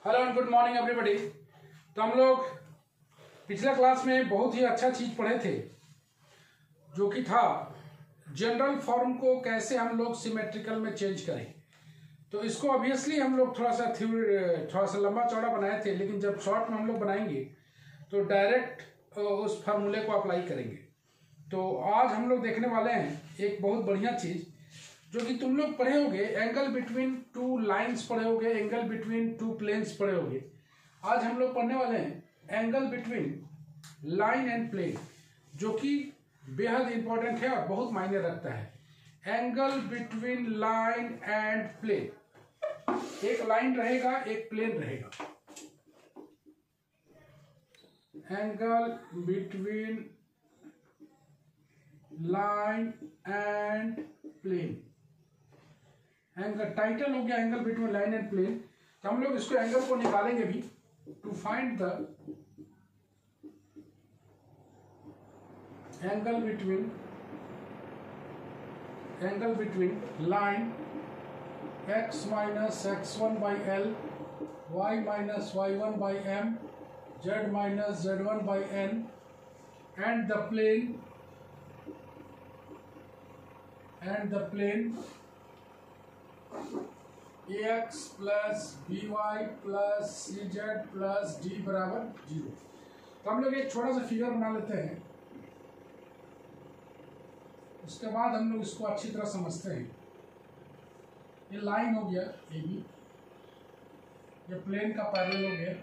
Hello and good morning everybody. तो हम लोग पिछले क्लास में बहुत ही अच्छा चीज पढ़े थे जो कि था जनरल फॉर्म को कैसे हम लोग सिमेट्रिकल में चेंज करें। तो इसको ऑब्वियसली हम लोग थोड़ा सा लंबा चौड़ा बनाए थे, लेकिन जब शॉर्ट में हम लोग बनाएंगे तो डायरेक्ट उस फार्मूले को अप्लाई करेंगे। तो आज हम लोग देखने वाले हैं एक बहुत बढ़िया चीज जो कि तुम लोग पढ़े होगे, एंगल बिटवीन टू लाइंस पढ़े होगे, एंगल बिटवीन टू प्लेन्स पढ़े होगे। आज हम लोग पढ़ने वाले हैं angle between line and plane, जो कि बेहद इंपॉर्टेंट है और बहुत मायने रखता है। Angle between line and plane, एक लाइन रहेगा एक प्लेन रहेगा। Angle between line and plane, angle title हो गया angle between line and plane. तो हम लोग इसको एंगल को निकालेंगे भी। To find the angle between line x minus x1 by L, y minus y1 by M, z minus z1 by N and the plane ax plus by plus cz plus d बराबर 0। तो हम लोग एक छोटा सा figure बना लेते हैं, उसके बाद हम लोग इसको अच्छी तरह समझते हैं। ये लाइन हो गया ए बी, ये प्लेन का पैरेलल हो गया।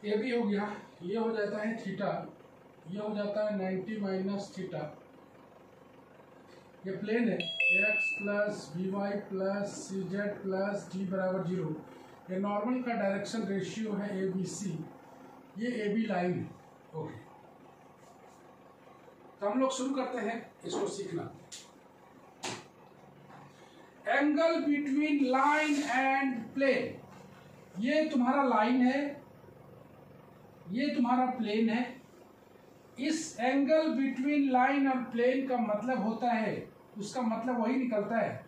ये भी हो गया, ये हो जाता है थीटा, ये हो जाता है 90 माइनस थीटा। ये प्लेन है x plus b y plus c z plus d बराबर 0। ये नॉर्मल का डायरेक्शन रेशियो है ए बी सी, ये ए बी लाइन है। ओके, तो हम लोग शुरू करते हैं इसको सीखना। Angle between line and plane, ये तुम्हारा लाइन है, ये तुम्हारा प्लेन है। इस एंगल बिटवीन लाइन और प्लेन का मतलब होता है, उसका मतलब वही निकलता है,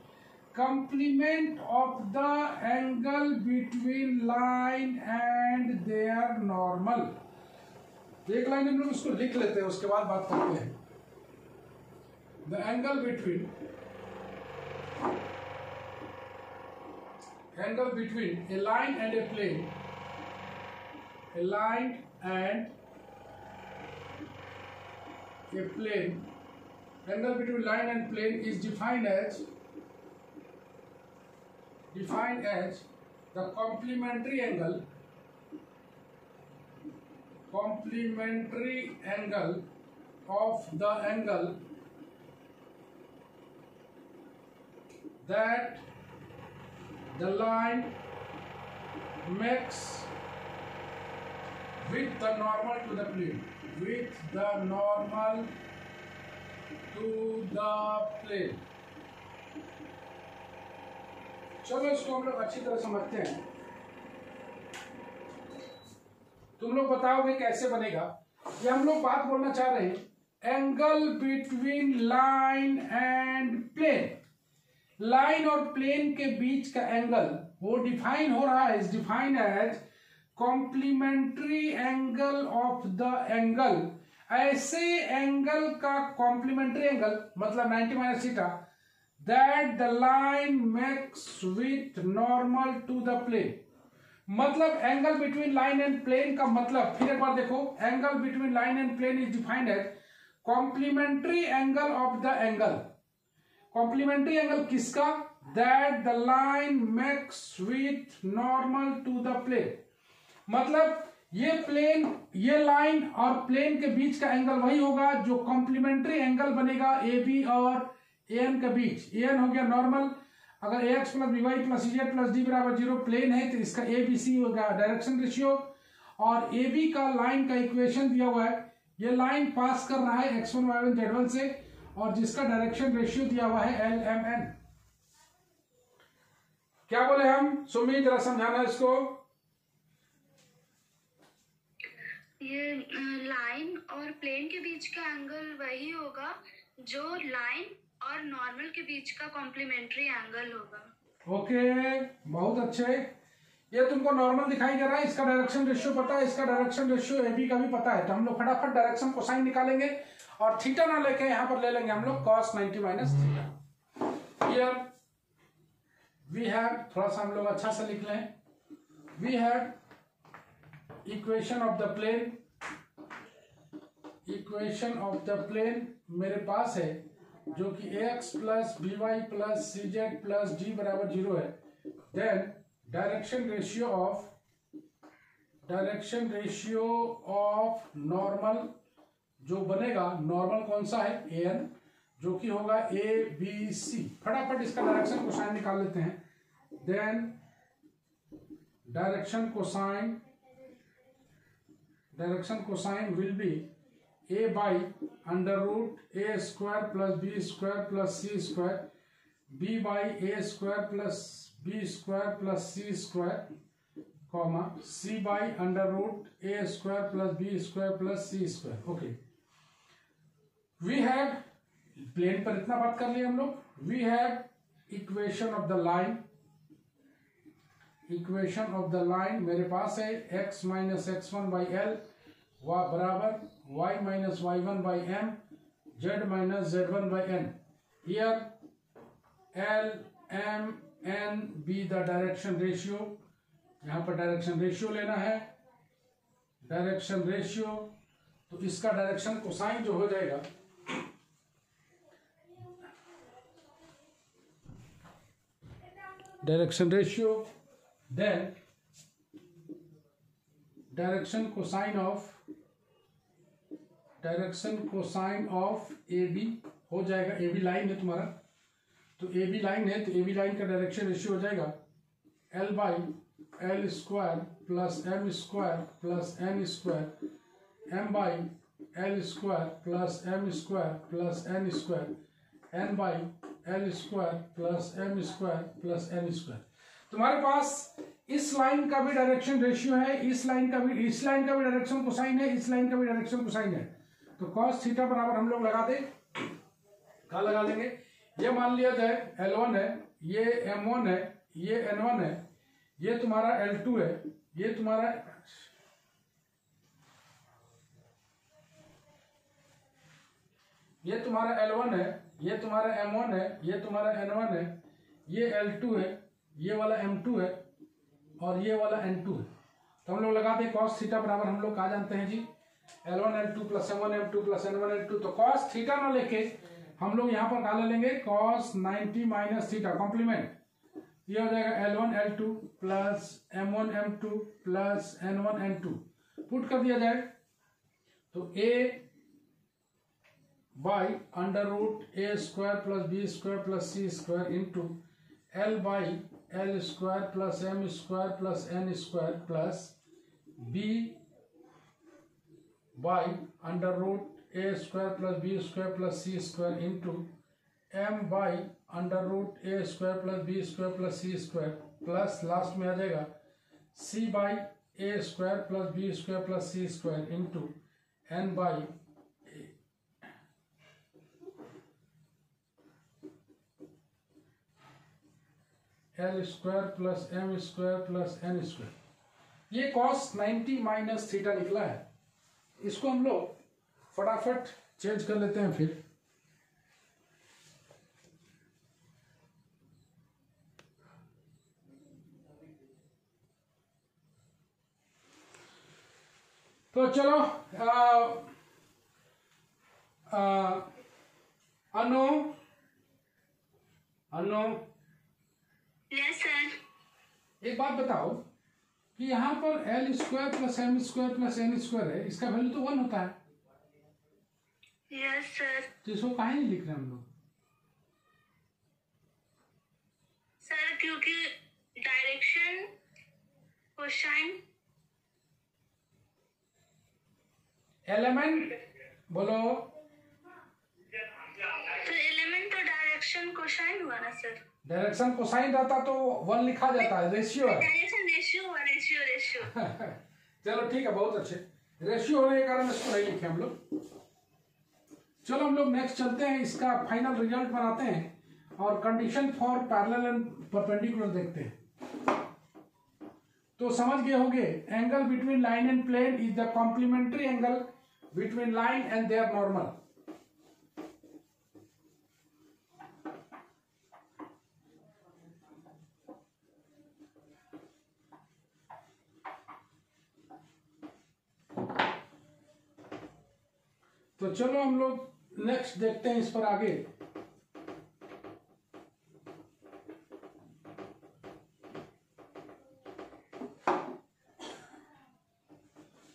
complement of the angle between line and their normal. एक लाइन हम लोग उसको लिख लेते हैं, उसके बाद बात करते हैं। The angle between a line and a plane, a line and a plane, angle between line and plane is defined as the complementary angle of the angle that the line makes with the normal to the plane, चलो इसको हम लोग अच्छी तरह समझते हैं। तुम लोग बताओगे कैसे बनेगा। ये हम लोग बात बोलना चाह रहे हैं angle between line and plane. Line और प्लेन के बीच का एंगल वो डिफाइन हो रहा है, is defined as complementary angle of the angle. ऐसे एंगल का कॉम्प्लीमेंट्री एंगल मतलब 90 minus theta that the line makes with normal to the plane. मतलब angle between line and plane का मतलब, फिर एक बार देखो, angle between line and plane is defined as complementary angle of the angle. Complementary angle किसका? That the line makes with normal to the plane. मतलब ये लाइन और प्लेन के बीच का एंगल वही होगा जो कॉम्प्लीमेंट्री एंगल बनेगा ए बी और ए एन के बीच। ए एन हो गया नॉर्मल, अगर a x plus b y plus c z plus d बराबर 0 प्लेन है तो इसका ए बी सी होगा डायरेक्शन रेशियो, और ए बी का लाइन का इक्वेशन दिया हुआ है। ये लाइन पास कर रहा है x1 y1 z1 से, और जिसका डायरेक्शन रेशियो दिया हुआ है एल एम एन। क्या बोले हम? सुमित जरा समझाना इसको। ये लाइन और प्लेन के बीच का एंगल वही होगा जो लाइन और नॉर्मल के बीच का कॉम्प्लीमेंट्री एंगल होगा। ओके, बहुत अच्छे। ये तुमको नॉर्मल दिखाई दे रहा है, इसका डायरेक्शन रेशियो पता है, इसका डायरेक्शन रेशियो AB का भी पता है, तो हम लोग फटाफट डायरेक्शन कोसाइन निकालेंगे और थीटा ना लेके यहाँ पर ले लेंगे हम लोग cos 90 minus theta. Here we have, थोड़ा सा हम लोग अच्छा से लिख लें, we have equation of the plane, equation of the plane मेरे पास है जो कि ax plus by plus cz plus d बराबर 0 है। Then direction ratio of normal जो बनेगा, नॉर्मल कौन सा है? an, जो कि होगा ABC। फटाफट इसका डायरेक्शन कोसाइन निकाल लेते हैं। Then direction cosine will be a by under root a square plus b square plus c square, b by a square plus b square plus c square, comma c by under root a square plus b square plus c square. Okay, we have, plane पर इतना बात कर लिए हम लोग। We have equation of the line, equation of the line मेरे पास है x minus x1 by L बराबर y minus y1 by m, z minus z1 by n। Here L M N B the direction ratio, यहाँ पर direction ratio लेना है, direction ratio, तो इसका डायरेक्शन कोसाइन जो हो जाएगा, direction ratio, then direction cosine of AB हो जाएगा। AB लाइन है तुम्हारा, तो AB लाइन है, तो AB लाइन का डायरेक्शन रेशियो हो जाएगा L by L square plus m square plus n square, m by L square plus m square plus n square, n by L square plus m square plus n square. तुम्हारे पास इस line का भी direction ratio है, इस line का भी direction cosine है, इस लाइन का भी डायरेक्शन कोसाइन है। तो cos थीटा बराबर हम लोग लगा दें, क्या लगा लेंगे? ये मान लिया जाए L1 है, ये M1 है, ये N1 है, ये तुम्हारा L2 है, ये तुम्हारा L1 है, ये तुम्हारा M1 है, ये तुम्हारा N1 है, ये L2 है, ये वाला M2 है और ये वाला N2 है। तो हम लोग लगा दें cos थीटा बराबर हम लोग कहा जानते हैं जी L1 L2 plus M1 M2 plus N1 N2। तो cos थीटा ना लेके हम लोग यहाँ पर कहा ले लेंगे cos 90 माइनस थीटा कॉम्प्लीमेंट, ये हो जाएगा L1 L2 plus M1 M2 plus N1 N2। Put कर दिया जाए तो A by under root A square plus B square plus C square into L by L square plus M square plus N square plus B by under root A square plus B square plus C square into M by under root A square plus B square plus C square plus last में आ जाएगा C by A square plus B square plus C square into N by L square plus M square plus N square. ये cos 90 minus theta निकला है। इसको हम लोग फटाफट चेंज कर लेते हैं फिर। तो चलो अनु यस सर। एक बात बताओ कि यहाँ पर L square plus M square plus N square है, इसका वैल्यू तो 1 होता है। Yes sir. तो इसको काहे नहीं लिख रहे हम लोग? सर क्योंकि डायरेक्शन कोसाइन एलिमेंट बोलो, तो एलिमेंट तो डायरेक्शन कोसाइन हुआ ना सर। डायरेक्शन कोसाइन रहता तो 1 लिखा जाता है, रेशियो है। रेशियो। चलो ठीक है, बहुत अच्छे। रेशियो होने के कारण इसको नहीं लिखे हम लोग। चलो हम लोग नेक्स्ट चलते हैं, इसका फाइनल रिजल्ट बनाते हैं और condition for parallel and perpendicular देखते हैं। तो समझ गए होंगे, angle between line and plane is the complementary angle between line and their normal. तो चलो हम लोग नेक्स्ट देखते हैं इस पर आगे।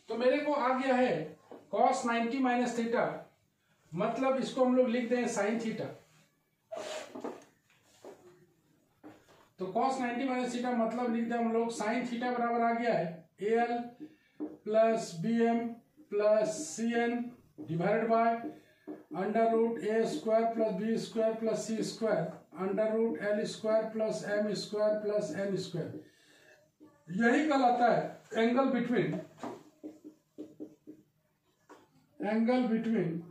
तो मेरे को आ गया है cos 90 माइनस थीटा, मतलब इसको हम लोग लिख दें साइन थीटा। तो cos 90 माइनस थीटा मतलब लिख दें हम लोग साइन थीटा बराबर आ गया है AL plus BM plus CN divided by under root A square plus B square plus C square under root L square plus M square plus N square. यही कहलाता है angle between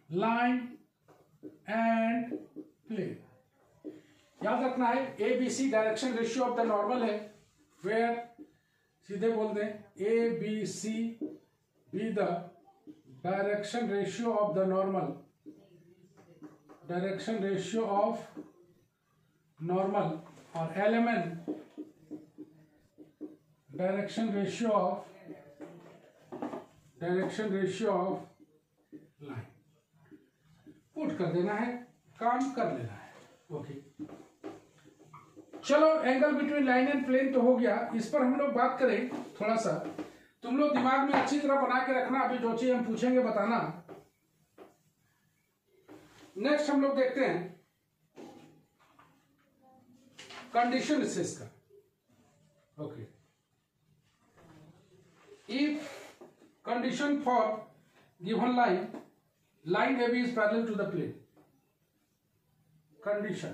line and plane. याद रखना है ABC direction ratio of the normal है, where सीधे बोल दें ABC be the direction ratio of the normal, direction ratio of normal, और LMN direction ratio of line. Put कर देना है, काम कर लेना है। ओके चलो, angle between line and plane तो हो गया। इस पर हम लोग बात करें थोड़ा सा, तुम लोग दिमाग में अच्छी तरह बना के रखना, अभी जो चीज हम पूछेंगे बताना। नेक्स्ट हम लोग देखते हैं कंडीशन इसका। Okay, if condition for given line AB is parallel to the plane. Condition: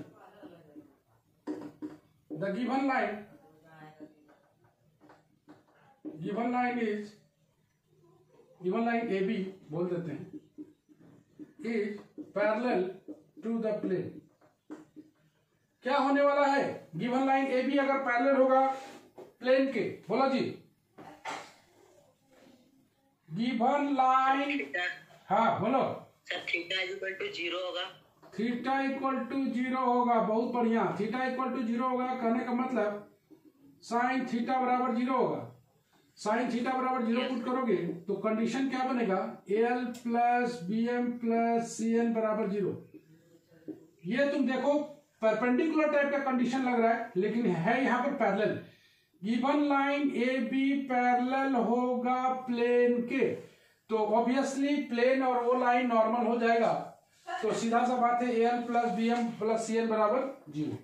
the given line AB बोल देते हैं, is parallel to the plane। क्या होने वाला है? गिवन लाइन AB अगर पैरेलल होगा प्लेन के, बोलो जी। गिवन लाइन, हाँ बोलो सर। थीटा इक्वल टू 0 होगा। थीटा इक्वल टू 0 होगा, बहुत बढ़िया। थीटा इक्वल टू 0 होगा कहने का मतलब साइन थीटा बराबर 0 होगा। साइन थीटा बराबर 0 पुट करोगे तो कंडीशन क्या बनेगा? AL plus BM plus CN बराबर 0। ये तुम देखो परपेंडिकुलर टाइप का कंडीशन लग रहा है, लेकिन है यहाँ पर parallel. Given line AB parallel होगा प्लेन के, तो ऑब्वियसली प्लेन और वो लाइन नॉर्मल हो जाएगा। तो सीधा सा बात है AL plus BM plus CN बराबर 0।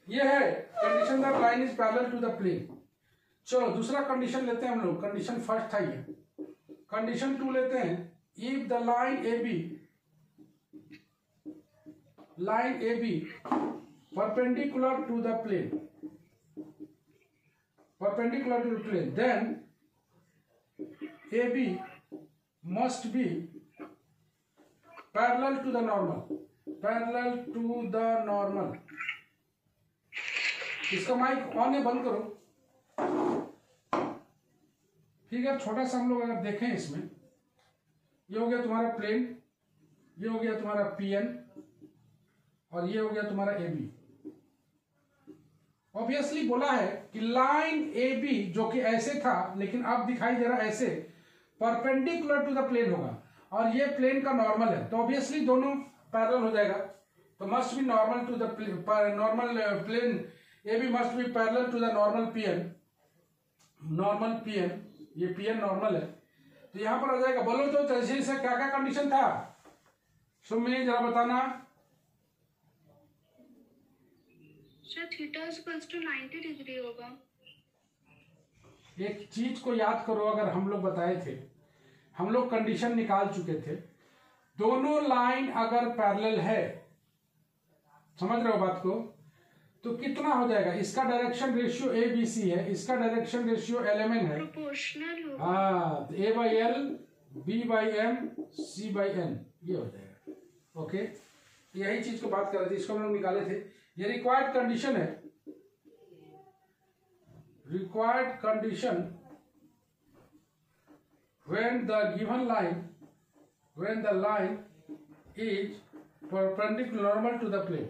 ये है condition that line is parallel to the plane. चलो दूसरा कंडीशन लेते हैं हम लोग। कंडीशन फर्स्ट था ये, कंडीशन 2 लेते हैं। If the line AB perpendicular to the plane, perpendicular to the plane, then AB must be parallel to the normal। इसका माइक ऑन है, बंद करो। ठीक है, छोटा सा हम लोग अगर देखें इसमें, ये हो गया तुम्हारा प्लेन, ये हो गया तुम्हारा PN, और ये हो गया तुम्हारा AB। ऑब्वियसली बोला है कि लाइन AB जो कि ऐसे था लेकिन अब दिखाई दे रहा ऐसे, परपेंडिकुलर टू द प्लेन होगा, और ये प्लेन का नॉर्मल है, तो ऑब्वियसली दोनों पैरेलल हो जाएगा। तो must be normal to the plane AB must be parallel to the normal PN। ये PN नॉर्मल है, तो यहां पर आ जाएगा। बोलो तो जैसे से क्या क्या कंडीशन था, सुमित जरा बताना। थीटा इक्वल्स टू 90 डिग्री होगा। एक चीज को याद करो, अगर हम लोग बताए थे, हम लोग कंडीशन निकाल चुके थे, दोनों लाइन अगर पैरेलल है समझ रहे हो बात को? तो कितना हो जाएगा? इसका direction ratio A B C है, इसका डायरेक्शन रेशियो LMN है, प्रोपोर्शनल होगा। हाँ, A/L B/M C/N ये हो जाएगा। ओके, यही चीज को बात कर रहे थे, इसको हम लोग निकाले थे। ये रिक्वायर्ड कंडीशन है, required condition when the given line is perpendicular normal to the plane,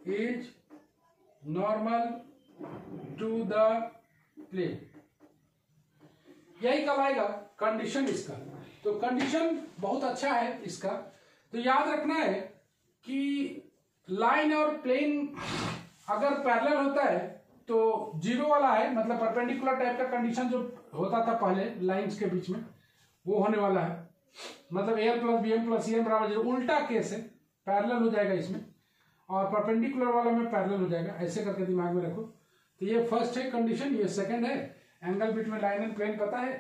is normal to the plane, यही कब आएगा कंडीशन इसका। तो कंडीशन बहुत अच्छा है इसका। तो याद रखना है कि लाइन और प्लेन अगर पैरेलल होता है तो जीरो वाला है, मतलब परपेंडिकुलर टाइप का कंडीशन जो होता था पहले लाइंस के बीच में वो होने वाला है, मतलब AL + BM + CM = 0। उल्टा केस है, पैरेलल हो जाएगा इसमें, और परपेंडिकुलर वाला में पैरेलल हो जाएगा। ऐसे करके दिमाग में रखो। तो ये फर्स्ट है कंडीशन, ये सेकंड है angle between line and plane पता है।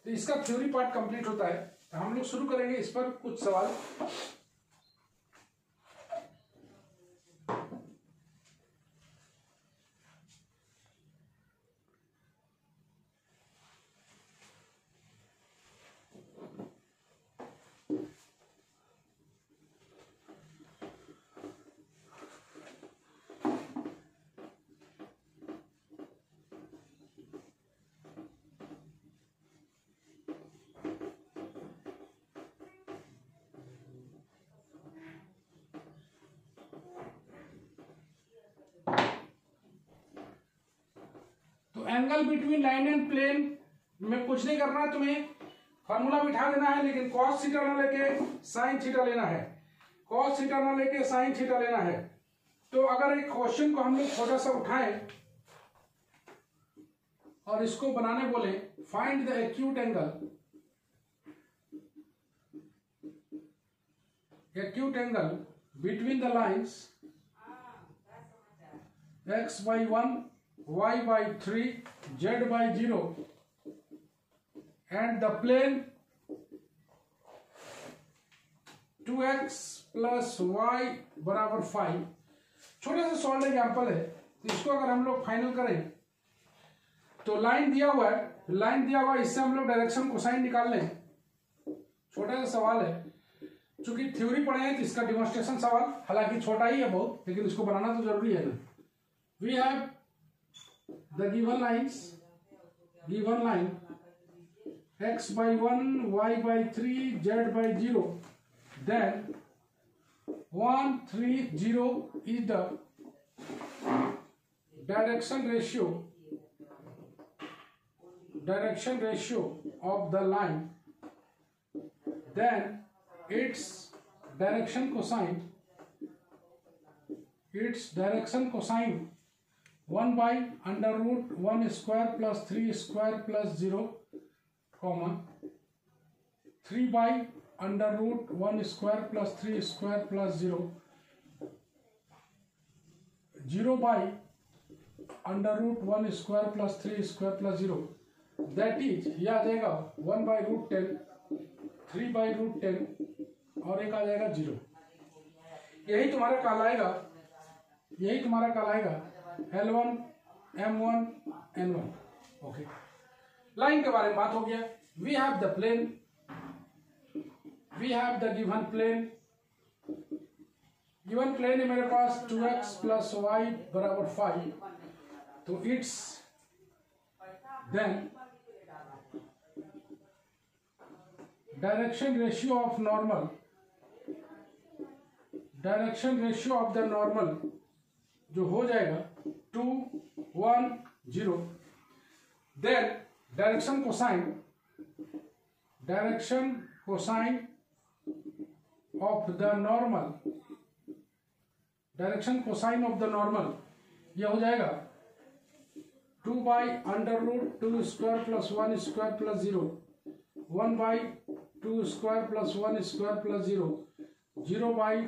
तो इसका थ्योरी पार्ट कंप्लीट होता है। तो हम लोग शुरू करेंगे इस पर कुछ सवाल। Angle between line and plane में कुछ नहीं करना है तुम्हें, फार्मूला बिठा देना है, लेकिन cos थीटा ना लेके sin थीटा लेना है, cos थीटा ना लेके sin थीटा लेना है। तो अगर एक क्वेश्चन को हम लोग छोटा सा उठाएं और इसको बनाने बोले, find the acute angle between the lines x/1 y/3 z/0 and the plane 2x + y = 5। छोटा सा सॉल्व एग्जाम्पल है। तो इसको अगर हम लोग फाइनल करें तो लाइन दिया हुआ है, लाइन दिया हुआ है, इससे हम लोग डायरेक्शन कोसाइन निकाल लें। छोटा सा सवाल है, चूंकि थ्योरी पढ़े हैं तो इसका डिमॉन्स्ट्रेशन सवाल, हालांकि छोटा ही है बहुत, लेकिन इसको बनाना तो जरूरी है ना। We have the given line x/1 y/3 z/0, then 1 3 0 is the direction ratio of the line, then its direction cosine 1/√1² + 3² + 0, 3/√1² + 3² + 0, 0/√1² + 3² + 0, that is ये आ जाएगा 1/√10, 3/√10 और एक आ जाएगा 0। यही तुम्हारा कहलाएगा L1 M1 N1। Okay, line के बारे में बात हो गया। We have the plane, we have the given plane है मेरे पास 2x + y = 5। तो it's then direction ratio of the normal जो हो जाएगा 2 1 0। Then direction cosine of the normal, यह हो जाएगा 2/√2² + 1² + 0, 1/2² + 1² + 0, 0/2²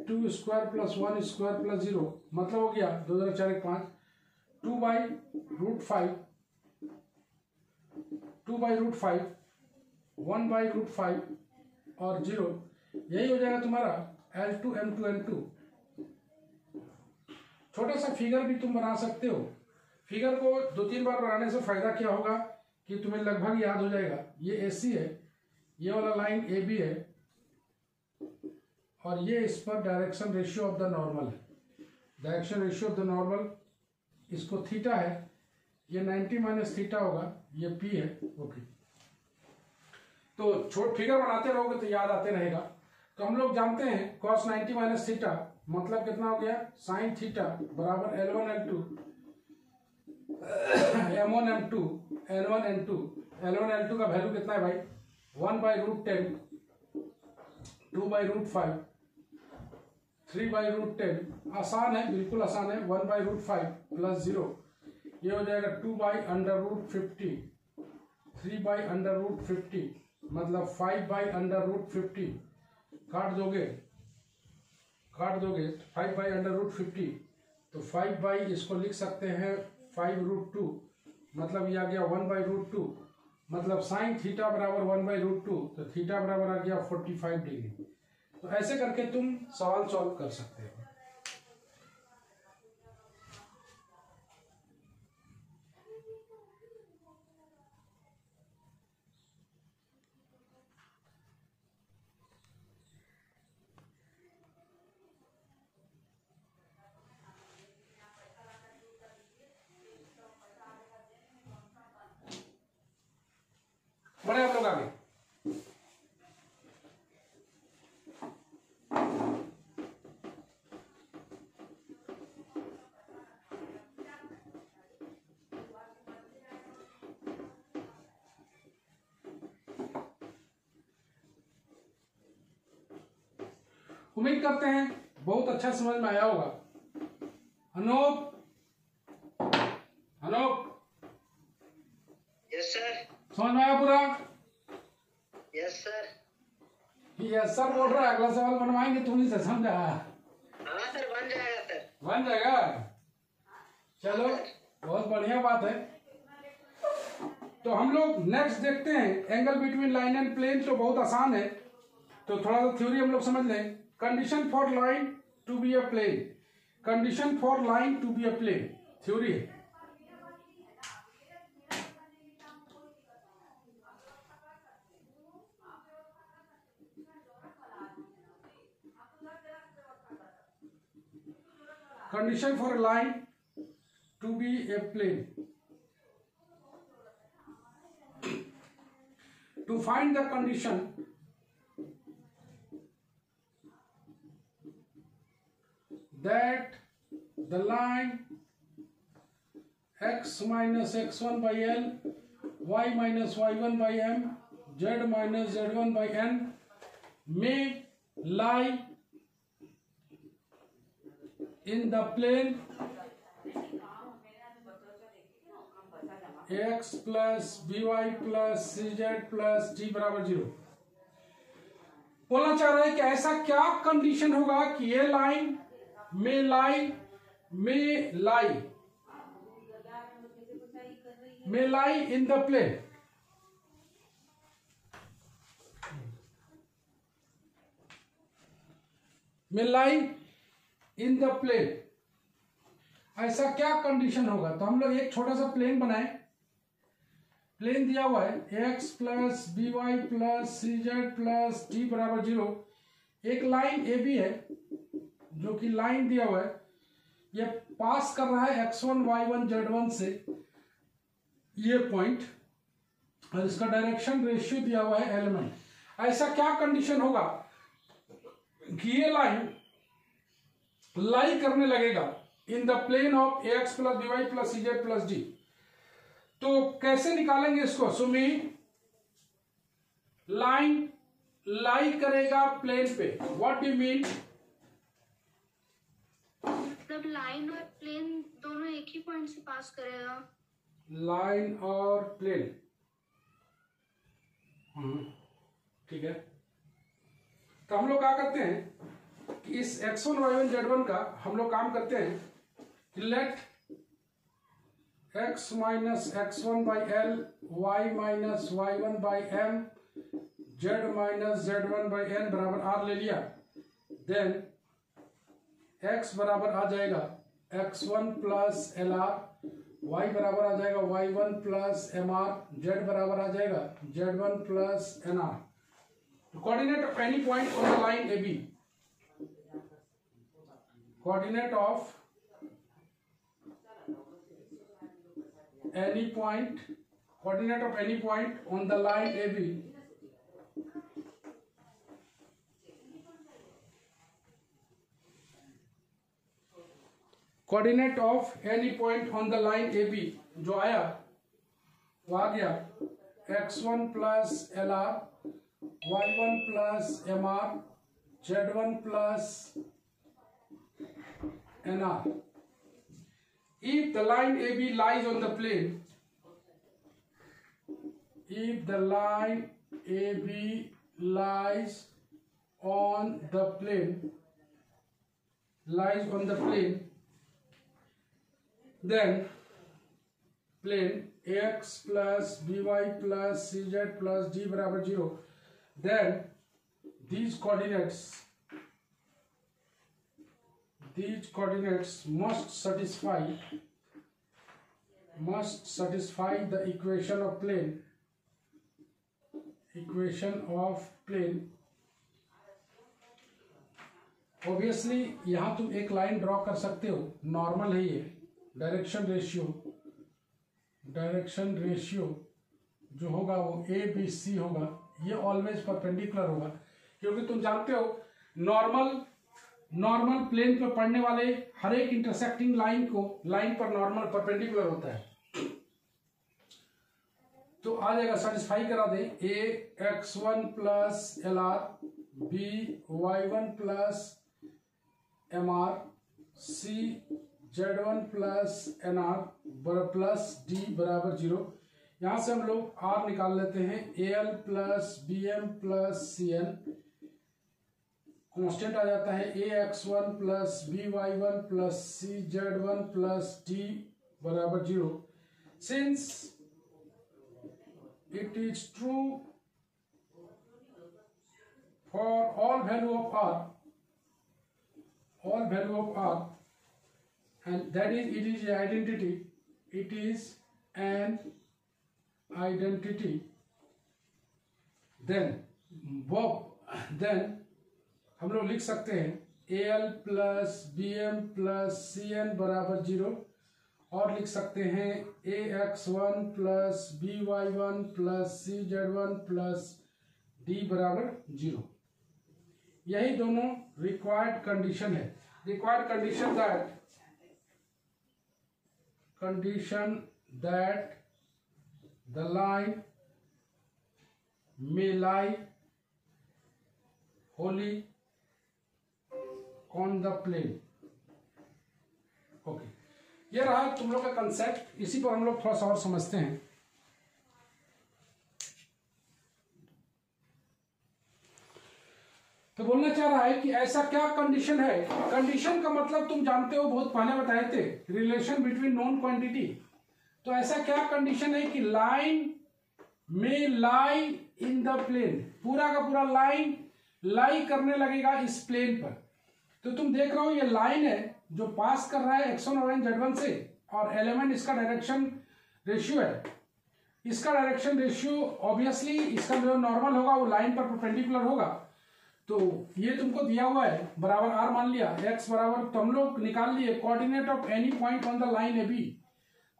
+ 1² + 0, मतलब हो गया 2 4 1 5, 2/√5, 1/√5 और 0। यही हो जाएगा तुम्हारा L2 M2 N2। छोटा सा फिगर भी तुम बना सकते हो। फिगर को 2-3 बार बनाने से फायदा क्या होगा कि तुम्हें लगभग याद हो जाएगा। ये AC है, ये वाला लाइन AB है, और ये इस पर direction ratio of the normal है। Direction ratio of the normal, इसको थीटा है, ये 90 माइनस थीटा होगा, ये P है। ओके, तो छोट फिगर बनाते रहोगे तो याद आते रहेगा। तो हम लोग जानते हैं cos 90 माइनस थीटा मतलब कितना हो गया, साइन थीटा बराबर L1 L2 M1 M2 N1 N2। L1 L2 का वैल्यू कितना है भाई, 1/√10, 2/√5, 3/√10। आसान है, बिल्कुल आसान है। 1/√5 प्लस 0, ये हो जाएगा 2/√50, 3/√50 मतलब 5/√50। काट दोगे 5/√50, तो 5 इसको लिख सकते हैं 5√2, मतलब ये आ गया 1/√2, मतलब साइन थीटा बराबर 1/√2, तो थीटा बराबर आ गया 45 डिग्री। तो ऐसे करके तुम सवाल सॉल्व कर सकते हो। बढ़े आप लोग आगे। उम्मीद करते हैं बहुत अच्छा समझ में आया होगा। Anoop, yes sir. समझ में आया पूरा? Yes sir. यस सर बोल रहा है, अगला सवाल बनवाएंगे, तुम से समझा? हाँ सर, बन जाएगा सर। बन जाएगा, चलो बहुत बढ़िया बात है। तो हम लोग नेक्स्ट देखते हैं angle between line and plane. तो बहुत आसान है, तो थोड़ा सा थ्योरी हम लोग समझ लें। Condition for line to be a plane, condition for line to be a plane theory है। Condition for a line to be a plane. To find the condition, that the line x minus x1 by L, y minus y1 by M, z minus z1 by N may lie in the plane x plus by plus cz plus d बराबर 0। बोलना चाह रहा है कि ऐसा क्या condition होगा कि ये लाइन में लाई इन द प्लेन। में लाई इन द प्लेन, ऐसा क्या कंडीशन होगा? तो हम लोग एक छोटा सा प्लेन बनाए। प्लेन दिया हुआ है x plus b y plus c z plus d बराबर 0। एक लाइन ए बी है जो कि लाइन दिया हुआ है, ये पास कर रहा है x1 y1 z1 से ये पॉइंट, और इसका डायरेक्शन रेशियो दिया हुआ है एलिमेंट। ऐसा क्या कंडीशन होगा कि ये लाइन लाई करने लगेगा in the plane of ax plus b y plus c z plus d. तो कैसे निकालेंगे इसको? सुमी, लाइन लाई करेगा प्लेन पे, व्हाट डू मीन? मतलब लाइन और प्लेन दोनों एक ही पॉइंट से पास करेगा। लाइन और प्लेन, ठीक है। तो हम लोग क्या करते हैं कि इस x1 y1 z1 का हम लोग काम करते हैं कि let x minus x1 by L, y minus y1 by m, z minus z1 by n बराबर r ले लिया। देन x बराबर आ जाएगा x1 plus l are, y बराबर आ जाएगा y1 plus m are, z बराबर आ जाएगा z1 plus n r. Coordinate of any point on the line A B, coordinate of any point, coordinate of any point on the line A B coordinate of any point on the line A B जो आया वो आ गया x1 plus l r, y1 plus m r, z1 plus n r. If the line A B lies on the plane, if the line AB lies on the plane, then plane ax plus by plus cz plus d बराबर 0, then these coordinates must satisfy the equation of plane, obviously यहां तुम एक line draw कर सकते हो, normal है ये, direction ratio जो होगा वो ए बी सी होगा, ये ऑलवेज परपेंडिकुलर होगा, क्योंकि तुम जानते हो नॉर्मल प्लेन पर पड़ने वाले हर एक इंटरसेक्टिंग लाइन पर नॉर्मल परपेंडिकुलर होता है। तो आ जाएगा, सेटिस्फाई करा दे, a x1 plus l r, b y1 plus m r, c z1 plus n r plus d बराबर 0। यहां से हम लोग r निकाल लेते हैं, al plus bm plus cn, constant आ जाता है ax1 plus by1 plus cz1 plus d बराबर 0। Since it is true for all value of r, and that is it is an identity, then हम लोग लिख सकते हैं al plus bm plus cn बराबर 0, और लिख सकते हैं ax1 plus by1 plus cz1 plus d बराबर 0। यही दोनों रिक्वायर्ड कंडीशन है। Required condition that the line may lie wholly on the plane। Okay, ये रहा तुम लोग का कंसेप्ट। इसी पर हम लोग थोड़ा सा और समझते हैं। तो बोलना चाह रहा है कि ऐसा क्या कंडीशन है। कंडीशन का मतलब तुम जानते हो, बहुत पहले बताए थे, रिलेशन बिटवीन नॉन क्वांटिटी। तो ऐसा क्या कंडीशन है कि लाइन में लाई इन द प्लेन, पूरा का पूरा लाइन लाई करने लगेगा इस प्लेन पर। तो तुम देख रहे हो ये लाइन है जो पास कर रहा है x1 और z1 से, और एलिमेंट इसका डायरेक्शन रेशियो है। इसका डायरेक्शन रेशियो ऑब्वियसली इसका जो नॉर्मल होगा वो लाइन पर परपेंडिकुलर होगा। तो ये तुमको दिया हुआ है, बराबर r मान लिया, x बराबर, तो हम लोग निकाल लिए coordinate of any point on the line A B.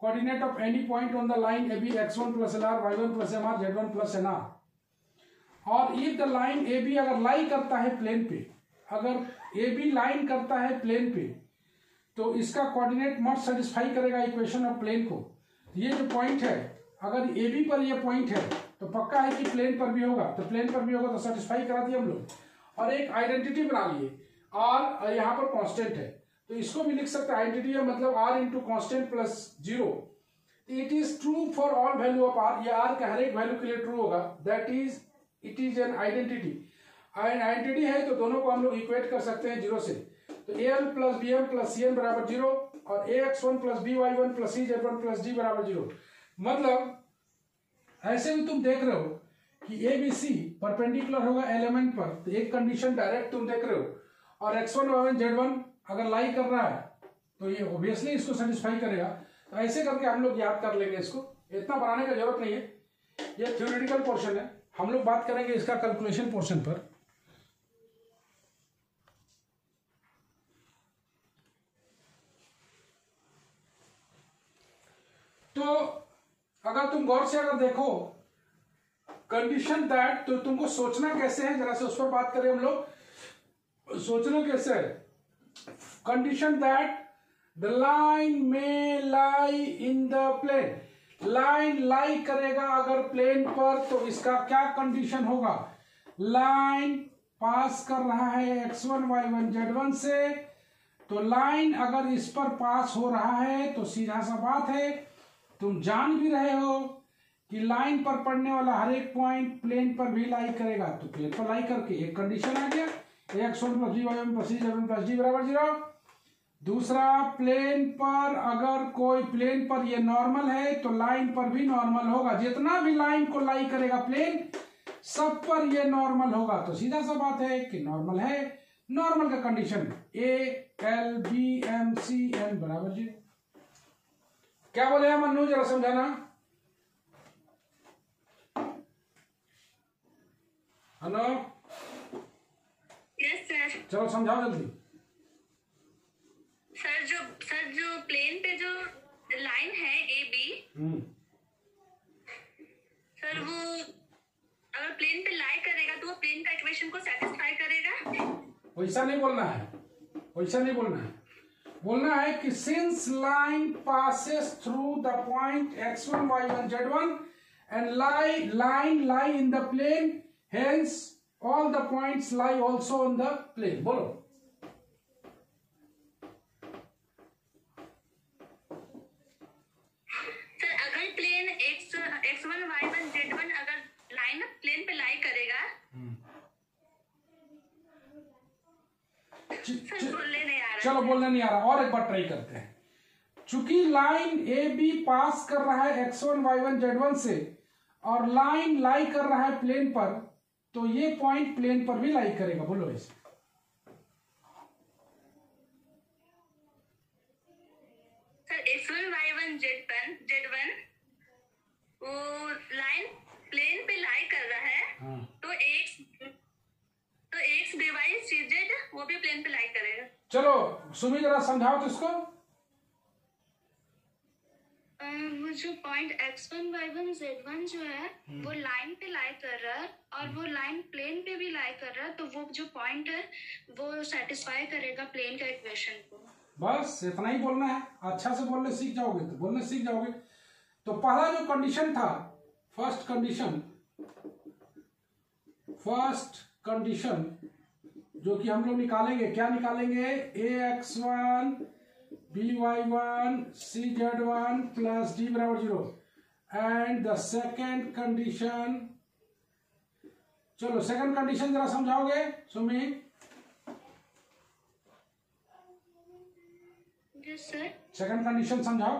Coordinate of any point on the line A B x1 plus l r, y1 plus m r, z1 plus n r. और if the line A B अगर lie करता है plane पे, अगर ए B line करता है plane पे, तो इसका कोऑर्डिनेट मस्ट सेटिस्फाई करेगा इक्वेशन ऑफ प्लेन को। ये जो पॉइंट है, अगर ए बी पर ये पॉइंट है तो पक्का है कि प्लेन पर भी होगा, तो प्लेन पर भी होगा तो सेटिस्फाई करा दिए हम लोग। और एक आइडेंटिटी बना लिए, r यहाँ पर कांस्टेंट है, तो इसको भी लिख सकते हैं आइडेंटिटी है, मतलब r into constant plus 0। It is true for all value of r, ये r का हर एक वैल्यू के लिए ट्रू होगा। That is it is an identity. Identity है तो दोनों को हम लोग इक्वेट कर सकते हैं 0 से। तो al plus bm plus cn बराबर 0 और ax1 plus by1 plus cz1 plus d बराबर 0। मतलब ऐसे भी तुम देख रहे हो कि ए बी सी परपेंडिकुलर होगा एलिमेंट पर, तो एक कंडीशन डायरेक्ट तुम देख रहे हो। और x1 y1 z1 अगर लाई कर रहा है तो ये ऑब्वियसली इसको सेटिस्फाई करेगा। तो ऐसे करके हम लोग याद कर लेंगे, इसको इतना बनाने का जरूरत नहीं है, ये थ्योरेटिकल पोर्शन है। हम लोग बात करेंगे इसका कैलकुलेशन पोर्शन पर। तो अगर तुम गौर से अगर देखो कंडीशन दैट, तो तुमको सोचना कैसे है जरा से उस पर बात करें हम लोग। सोचना कैसे है, कंडीशन दैट द लाइन में लाई इन द प्लेन, लाइन लाई करेगा अगर प्लेन पर, तो इसका क्या कंडीशन होगा। लाइन पास कर रहा है x1 y1 z1 से, तो लाइन अगर इस पर पास हो रहा है तो सीधा सा बात है, तुम जान भी रहे हो कि लाइन पर पड़ने वाला हर एक पॉइंट प्लेन पर भी लाई करेगा। तो प्लेन पर लाई करके एक कंडीशन आ गया, x1 + b y1 + c z1 + d = 0। दूसरा, प्लेन पर अगर कोई प्लेन पर ये नॉर्मल है तो लाइन पर भी नॉर्मल होगा, जितना भी लाइन को लाई करेगा प्लेन सब पर ये नॉर्मल होगा। तो सीधा सा बात है कि नॉर्मल है। नॉर्मल का condition a l b m c n = 0। क्या बोले हैं मन्नू, जरा समझाना। Hello, yes sir. चलो समझाओ जल्दी। सर जो प्लेन पे जो लाइन है ए बी, सर वो अगर प्लेन पे लाई करेगा तो वो प्लेन का इक्वेशन को सेटिस्फाई करेगा। वैसा नहीं बोलना है, वैसा नहीं बोलना है। बोलना है कि since line passes through the point x1 y1 z1 and line lie in the plane, hence all the points lie also on the plane। बोलो। सर अगर प्लेन x1 y1 z1 अगर लाइन प्लेन पे लाई करेगा, sir बोलने नहीं आ रहा। चलो बोलने नहीं आ रहा, और एक बार ट्राई करते हैं। चूंकि लाइन ए बी पास कर रहा है x1 y1 z1 से और लाइन लाई कर रहा है प्लेन पर, तो ये पॉइंट प्लेन पर भी लाई करेगा। बोलो इसे। सर x1 y1 z1 वो लाइन प्लेन पे लाई कर रहा है। हाँ। तो x डिवाइड cz वो भी प्लेन पे लाई करेगा। चलो सुमी जरा समझाओ तो इसको। वो जो पॉइंट x1 y1 z1 जो है वो लाइन पे लाई कर रहा है और वो लाइन प्लेन पे भी लाई कर रहा है, तो वो जो पॉइंट है वो सेटिस्फाई करेगा प्लेन का इक्वेशन को। बस इतना ही बोलना है, अच्छा से बोलने सीख जाओगे तो बोलने सीख जाओगे। तो पहला जो कंडीशन था, फर्स्ट कंडीशन जो कि हम लोग निकालेंगे, क्या निकालेंगे, ax1 by1 cz1 + d = 0 and the second condition. चलो सेकेंड कंडीशन जरा समझाओगे Sumi. Yes sir. Second condition समझाओ।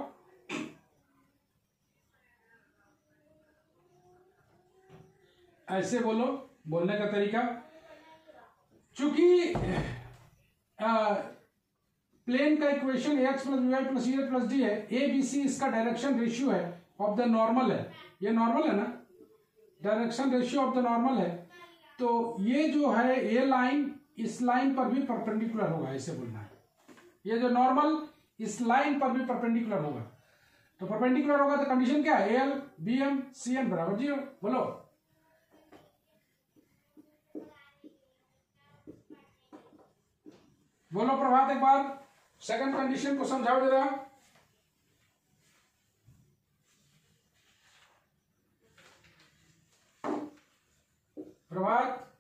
ऐसे बोलो, बोलने का तरीका। चूंकि प्लेन का equation ax + by + c + d है, ए बी सी इसका डायरेक्शन रेशियो है ऑफ द नॉर्मल है, ये नॉर्मल है ना, direction ratio of the normal है। तो ये जो है ये लाइन इस लाइन पर भी परपेंडिकुलर होगा, ऐसे बोलना है। ये जो नॉर्मल इस लाइन पर भी परपेंडिकुलर होगा, तो परपेंडिकुलर होगा तो कंडीशन क्या है, l b m c n = 0। बोलो। बोलो प्रभात, एक बार सेकंड कंडीशन को समझाओ जरा। प्रभात,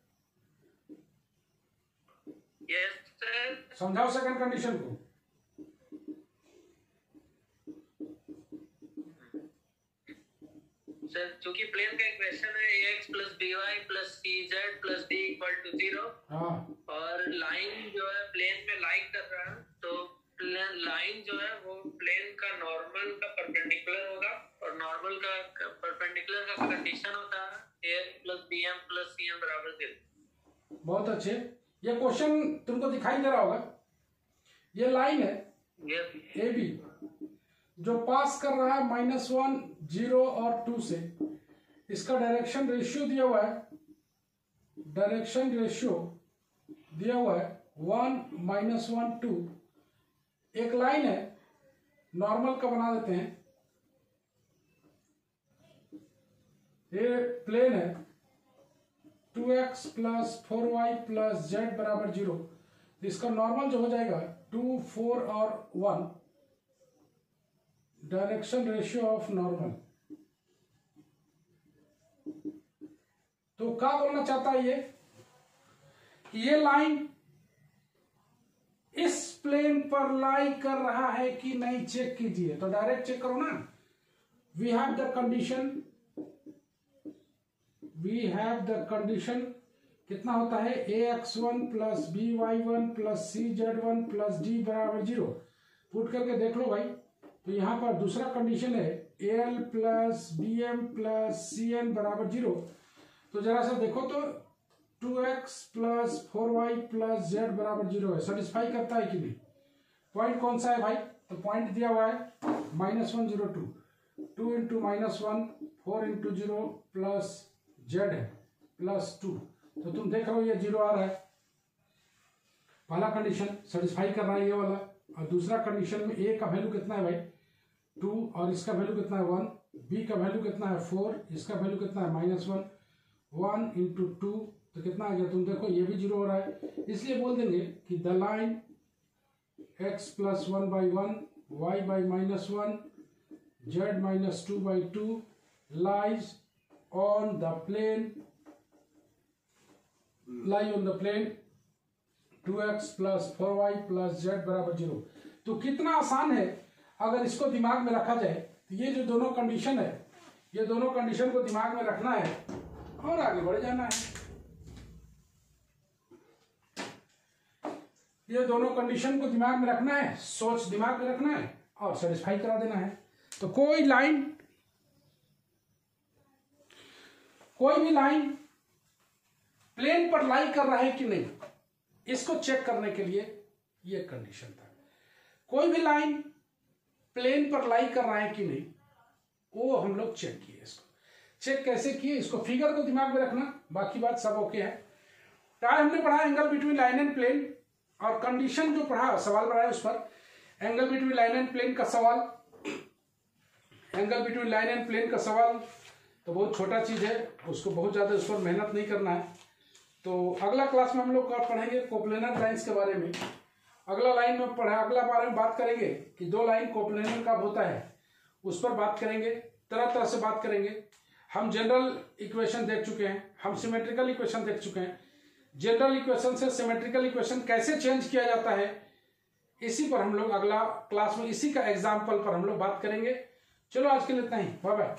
यस सर। समझाओ सेकंड कंडीशन को। सर चूंकि प्लेन का इक्वेशन है ax + by + cz + d = 0, हाँ, और लाइन जो है प्लेन में लाई कर रहा है, तो लाइन जो है वो प्लेन का नॉर्मल का परपेंडिकुलर होगा, और नॉर्मल का परपेंडिकुलर का कंडीशन होता है ax + bm + cm = 0। बहुत अच्छे। ये क्वेश्चन तुमको दिखाई दे रहा होगा, ये लाइन है, यस ए बी जो पास कर रहा है -1, 0 और 2 से, इसका डायरेक्शन रेशियो दिया हुआ है, डायरेक्शन रेशियो दिया हुआ है 1, -1, 2। एक लाइन है, नॉर्मल का बना देते हैं, ये प्लेन है 2x + 4y + z = 0। इसका नॉर्मल जो हो जाएगा 2, 4 और 1, डायरेक्शन रेशियो ऑफ नॉर्मल। तो क्या बोलना चाहता है ये कि ये लाइन इस प्लेन पर लाई कर रहा है कि नहीं, चेक कीजिए। तो डायरेक्ट चेक करो ना। वी हैव द कंडीशन कितना होता है, ax1 + by1 + cz1 + d = 0। Put करके देख लो भाई। तो यहां पर दूसरा कंडीशन है al + bm + cn = 0। तो जरा सा देखो तो 2x + 4y + z = 0 है, सेटिस्फाई करता है कि नहीं। पॉइंट कौन सा है भाई, तो पॉइंट दिया हुआ है -1, 0, 2, 2 × -1, 4 × 0 + z है +2। तो तुम देख रहे हो ये 0 आ रहा है। पहला कंडीशन सेटिस्फाई कर रहा है ये वाला। और दूसरा कंडीशन में a का वैल्यू कितना है भाई 2, और इसका वैल्यू कितना है 1, b का वैल्यू कितना है 4, इसका वैल्यू कितना है -1, 1 × 2 तो कितना आ गया, तुम देखो ये भी 0 हो रहा है। इसलिए बोल देंगे कि the line x + 1/1 y /-1 z -2/2 lies on the plane 2x + 4y + z = 0। तो कितना आसान है अगर इसको दिमाग में रखा जाए। तो ये जो दोनों कंडीशन है, ये दोनों कंडीशन को दिमाग में रखना है और आगे बढ़ जाना है। ये दोनों कंडीशन को दिमाग में रखना है, सोच दिमाग में रखना है और सेटिस्फाई करा देना है। तो कोई भी लाइन प्लेन पर लाई कर रहा है कि नहीं, इसको चेक करने के लिए ये कंडीशन था। कोई भी लाइन प्लेन पर लाई कर रहा है कि नहीं, वो हम लोग चेक किए। इसको चेक कैसे किए, इसको फिगर को दिमाग में रखना, बाकी बात सब ओके है। तो आज हमने पढ़ा angle between line and plane, और कंडीशन जो पढ़ा, सवाल बनाया उस पर। Angle between line and plane का सवाल, angle between line and plane का सवाल तो बहुत छोटा चीज है, उसको बहुत ज्यादा उस पर मेहनत नहीं करना है। तो अगला क्लास में हम लोग पढ़ेंगे कोप्लेनर लाइंस के बारे में। अगला बारे में बात करेंगे कि दो लाइन कोप्लेनर कब होता है, उस पर बात करेंगे। तरह तरह से बात करेंगे। हम जनरल इक्वेशन देख चुके हैं, हम सिमेट्रिकल इक्वेशन देख चुके हैं। जनरल इक्वेशन से सिमेट्रिकल इक्वेशन कैसे चेंज किया जाता है, इसी पर हम लोग अगला क्लास में, इसी का एग्जाम्पल पर हम लोग बात करेंगे। चलो आज के लिए इतना ही, बाय बाय।